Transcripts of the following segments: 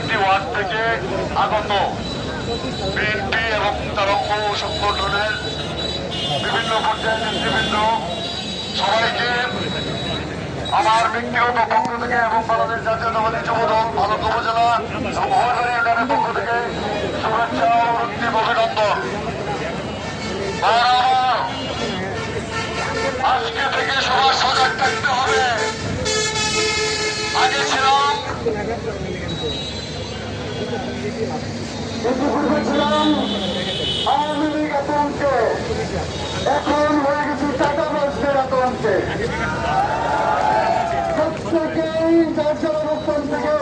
প্রত্যেকটি ওয়ার্ড থেকে আগত বিএনপি এবং তার অঙ্গ সংগঠনের বিভিন্ন পর্যায়ের নেতৃবৃন্দ সবাইকে আমার ব্যক্তিগত পক্ষ থেকে এবং বাংলাদেশ জাতীয়তাবাদী যুবদল ভারত উপজেলা এবং মহাজারী ইউনিয়নের পক্ষ থেকে শুভেচ্ছা ও অন্তিম অভিনন্দন। আজকে থেকে সবার সজাগ থাকতে হবে। আগে ছিলাম আওয়ামী লীগ আতঙ্কে, এখন হয়ে গেছে চাঁদাবাজদের আতঙ্কে। প্রত্যেকেই যার যার অবস্থান থেকে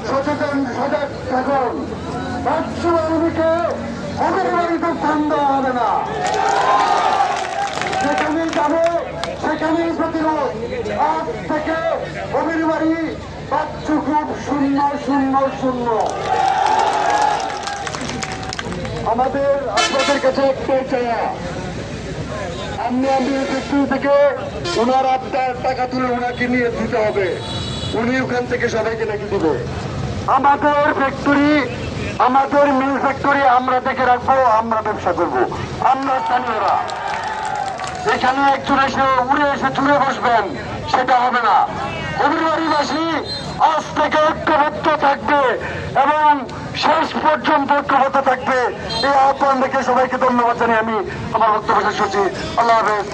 সচেতন সজাগ থাকুন। বাচ্চাকে ওদের বাড়িতে স্থান দেওয়া হবে না, যেখানেই যাবে সেখানেই প্রতিরোধ। আজ থেকে অমির বাড়ি বাচ্চু খুব শূন্য শূন্য শূন্য। আমাদের আপনাদের কাছে একটাই চাওয়া, আমি ফ্যাক্টরি থেকে ওনার আপনার টাকা তুলে ওনাকে নিয়ে দিতে হবে, উনি ওখান থেকে সবাইকে নাকি দিবে। আমাদের ফ্যাক্টরি, আমাদের মিল ফ্যাক্টরি আমরা দেখে রাখবো, আমরা ব্যবসা করবো, আমরা স্থানীয়রা। এখানে একজন এসে উড়ে এসে চুড়ে বসবেন, সেটা হবে না। অভিবাসী আজ থেকে ঐক্যবদ্ধ থাকবে এবং শেষ পর্যন্ত ঐক্যবদ্ধ থাকবে। এই আহ্বান দেখে সবাইকে ধন্যবাদ জানিয়ে আমি আমার বক্তব্য শেষ করছি। আল্লাহ হাফেজ।